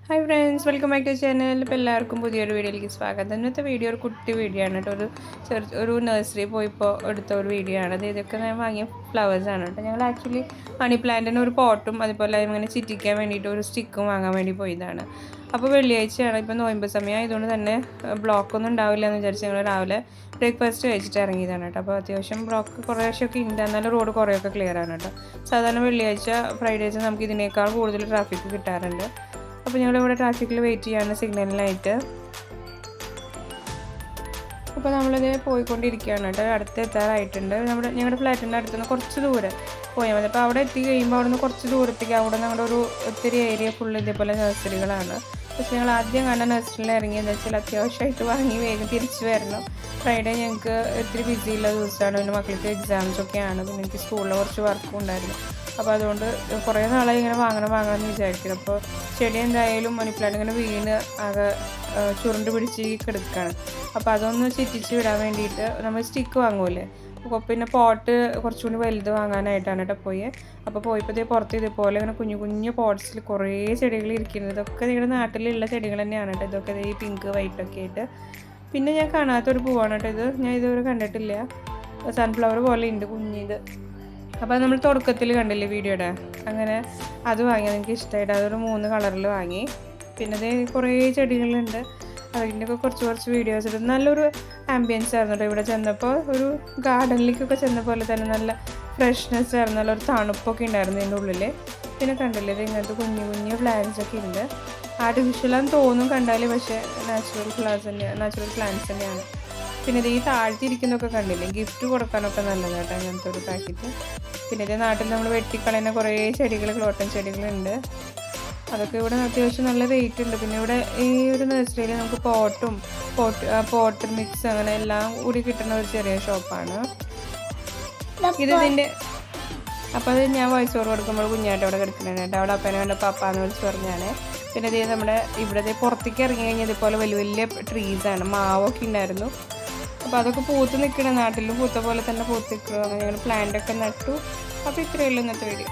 Hi friends, welcome back to channel. ഇപ്പോൾ എല്ലാവർക്കും പുതിയൊരു വീഡിയോയിലേക്ക് സ്വാഗതം. ഇന്നത്തെ വീഡിയോ ഒരു കുട്ടി വീഡിയോ ആണ് കേട്ടോ. ഒരു നഴ്സറി പോയിപ്പോൾ എടുത്ത ഒരു വീഡിയോ ആണ്. അത് ഇതൊക്കെ ഞാൻ വാങ്ങിയ ഫ്ലവേഴ്സാണ് കേട്ടോ. ഞങ്ങൾ ആക്ച്വലി മണി പ്ലാന്റിന് ഒരു പോട്ടും അതുപോലെ ഇങ്ങനെ ചിറ്റിക്കാൻ വേണ്ടിയിട്ട് ഒരു സ്റ്റിക്കും വാങ്ങാൻ വേണ്ടി പോയതാണ്. അപ്പോൾ വെള്ളിയാഴ്ചയാണ്, ഇപ്പോൾ നോയമ്പ് സമയം ആയതുകൊണ്ട് തന്നെ ബ്ലോക്കൊന്നും ഉണ്ടാവില്ല എന്ന് വിചാരിച്ച് ഞങ്ങൾ രാവിലെ ബ്രേക്ക്ഫാസ്റ്റ് കഴിച്ചിട്ട് ഇറങ്ങിയതാണ് കേട്ടോ. അപ്പോൾ അത്യാവശ്യം ബ്ലോക്ക് കുറേശ്ശൊക്കെ ഉണ്ട്, എന്നാലും റോഡ് കുറേയൊക്കെ ക്ലിയർ ആണ് കേട്ടോ. സാധാരണ വെള്ളിയാഴ്ച ഫ്രൈഡേസ് നമുക്ക് ഇതിനേക്കാൾ കൂടുതൽ ട്രാഫിക്ക് കിട്ടാറുണ്ട്. അപ്പോൾ ഞങ്ങളിവിടെ ട്രാഫിക്കിൽ വെയിറ്റ് ചെയ്യാണ് സിഗ്നലിനായിട്ട്. അപ്പോൾ നമ്മളിത് പോയിക്കൊണ്ടിരിക്കുകയാണ് കേട്ടോ. അടുത്ത് എത്താറായിട്ടുണ്ട്. ഞങ്ങളുടെ ഫ്ലാറ്റിൻ്റെ അടുത്ത് നിന്ന് കുറച്ച് ദൂരം പോയാൽ മതി. അപ്പോൾ അവിടെ എത്തി കഴിയുമ്പോൾ അവിടെ നിന്ന് കുറച്ച് ദൂരത്തേക്ക് അവിടെ ഞങ്ങളുടെ ഒരു ഒത്തിരി ഏരിയ ഫുള്ള് ഇതേപോലെ നഴ്സറികളാണ്. പക്ഷേ ഞങ്ങൾ ആദ്യം കണ്ട നഴ്സറിയിൽ ഇറങ്ങിയെന്ന് വെച്ചാൽ അത്യാവശ്യമായിട്ട് വാങ്ങി വേഗം തിരിച്ച് വരണം. ഫ്രൈഡേ ഞങ്ങൾക്ക് ഇത്തിരി ബിസിയുള്ള ദിവസമാണ്. പിന്നെ മക്കൾക്ക് എക്സാംസൊക്കെയാണ്. പിന്നെ എനിക്ക് സ്കൂളിൽ കുറച്ച് വർക്കും ഉണ്ടായിരുന്നു. അപ്പോൾ അതുകൊണ്ട് കുറേ നാളായി ഇങ്ങനെ വാങ്ങണമെന്ന് വിചാരിക്കുന്നു. അപ്പോൾ ചെടി എന്തായാലും മണി പ്ലാന്റ് ഇങ്ങനെ വീണ് ആകെ ചുരുണ്ട് പിടിച്ച് കിടക്കുകയാണ്. അപ്പോൾ അതൊന്ന് ചിറ്റിച്ച് വിടാൻ വേണ്ടിയിട്ട് നമ്മൾ സ്റ്റിക്ക് വാങ്ങുമല്ലേ, അപ്പോൾ പിന്നെ പോട്ട് കുറച്ചുകൂടി വലുത് വാങ്ങാനായിട്ടാണ് കേട്ടോ പോയത്. അപ്പോൾ പോയപ്പോൾ പുറത്ത് ഇതുപോലെ ഇങ്ങനെ കുഞ്ഞു കുഞ്ഞു പോട്ട്സിൽ കുറേ ചെടികൾ ഇരിക്കുന്നത്. ഇതൊക്കെ നിങ്ങളുടെ നാട്ടിലുള്ള ചെടികൾ തന്നെയാണ് കേട്ടോ. ഇതൊക്കെ ഈ പിങ്ക് വൈറ്റൊക്കെ ആയിട്ട്. പിന്നെ ഞാൻ കാണാത്തൊരു പൂവാണ് കേട്ടോ ഇത്. ഞാൻ ഇതുവരെ കണ്ടിട്ടില്ല. സൺഫ്ലവർ പോലെ ഉണ്ട് കുഞ്ഞിത്. അപ്പോൾ നമ്മൾ തുടക്കത്തിൽ കണ്ടില്ലേ വീഡിയോയുടെ, അങ്ങനെ അത് വാങ്ങി. എനിക്ക് ഇഷ്ടമായിട്ട് അതൊരു 3 കളറിൽ വാങ്ങി. പിന്നെ അത് കുറേ ചെടികളുണ്ട്. അതിൻ്റെയൊക്കെ കുറച്ച് വീഡിയോസ് ഇടും. നല്ലൊരു ആംബിയൻസ് ആയിരുന്നു കേട്ടോ. ഇവിടെ ചെന്നപ്പോൾ ഒരു ഗാർഡനിലേക്കൊക്കെ ചെന്ന പോലെ തന്നെ നല്ല ഫ്രഷ്നെസ് ആയിരുന്നു. നല്ലൊരു തണുപ്പൊക്കെ ഉണ്ടായിരുന്നു ഇതിൻ്റെ ഉള്ളിൽ. പിന്നെ കണ്ടില്ലേ ഇത് ഇങ്ങനത്തെ കുഞ്ഞു കുഞ്ഞു പ്ലാന്റ്സ് ഒക്കെ ഉണ്ട്. ആർട്ടിഫിഷ്യലാന്ന് തോന്നും കണ്ടാൽ, പക്ഷേ നാച്ചുറൽ പ്ലാന്റ്സ് തന്നെയാണ്. പിന്നെ ഇത് ഈ താഴ്ത്തിരിക്കുന്നതൊക്കെ കണ്ടില്ലേ, ഗിഫ്റ്റ് കൊടുക്കാനൊക്കെ നല്ലതാട്ടോ അങ്ങനത്തെ ഒരു പാക്കറ്റ്. പിന്നെ ഇത് നാട്ടിൽ നമ്മൾ വെട്ടിക്കളയുന്ന കുറേ ചെടികൾ, ക്ലോട്ടൺ ചെടികളുണ്ട്. അതൊക്കെ ഇവിടെ അത്യാവശ്യം നല്ല റേറ്റ് ഉണ്ട്. പിന്നെ ഇവിടെ ഈ ഒരു നഴ്സറിയിൽ നമുക്ക് പോട്ട് മിക്സ് അങ്ങനെ എല്ലാം കൂടി കിട്ടുന്ന ഒരു ചെറിയ ഷോപ്പാണ് ഇതിൻ്റെ. അപ്പോൾ അത് ഞാൻ വോയിസ് ഓവർ കൊടുക്കുമ്പോൾ കുഞ്ഞായിട്ട് അവിടെ കിടക്കുന്നുണ്ട്. അവിടെ അപ്പനെ കണ്ടപ്പോൾ അപ്പാന്ന് വിളിച്ച് പറഞ്ഞാണ്. പിന്നെ ഇത് നമ്മുടെ ഇവിടെ പുറത്തേക്ക് ഇറങ്ങി കഴിഞ്ഞാൽ ഇതുപോലെ വലിയ വലിയ ട്രീസാണ്, മാവൊക്കെ ഉണ്ടായിരുന്നു. അപ്പോൾ അതൊക്കെ പൂത്ത് നിൽക്കണം, നാട്ടിലും പൂത്ത പോലെ തന്നെ പൂത്ത് നിൽക്കുക. അങ്ങനെ ഞങ്ങൾ പ്ലാന്റൊക്കെ നട്ടു. അപ്പോൾ ഇത്രയേ ഉള്ളൂ ഇന്നത്തെ വീഡിയോ.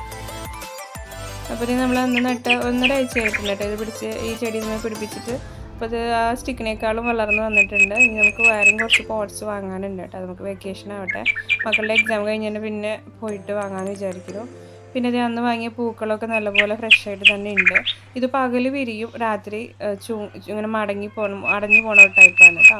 അപ്പോൾ ഇത് നമ്മൾ അന്ന് നട്ട് 1.5 ആഴ്ച ആയിട്ടുണ്ട് കേട്ടോ ഇത് പിടിച്ച്, ഈ ചെടി നമ്മൾ പിടിപ്പിച്ചിട്ട്. അപ്പോൾ ഇത് ആ സ്റ്റിക്കിനേക്കാളും വളർന്ന് വന്നിട്ടുണ്ട്. ഇനി നമുക്ക് വേറെയും കുറച്ച് പോട്ട്സ് വാങ്ങാനുണ്ട് കേട്ടോ. നമുക്ക് വെക്കേഷൻ ആവട്ടെ, മക്കളുടെ എക്സാം കഴിഞ്ഞാൽ പിന്നെ പോയിട്ട് വാങ്ങാമെന്ന് വിചാരിക്കുന്നു. പിന്നെ ഇത് അന്ന് വാങ്ങിയ പൂക്കളൊക്കെ നല്ലപോലെ ഫ്രഷായിട്ട് തന്നെ ഉണ്ട്. ഇത് പകൽ വിരിയും, രാത്രി ഇങ്ങനെ അടഞ്ഞു പോണ ടൈപ്പാണ് കേട്ടോ.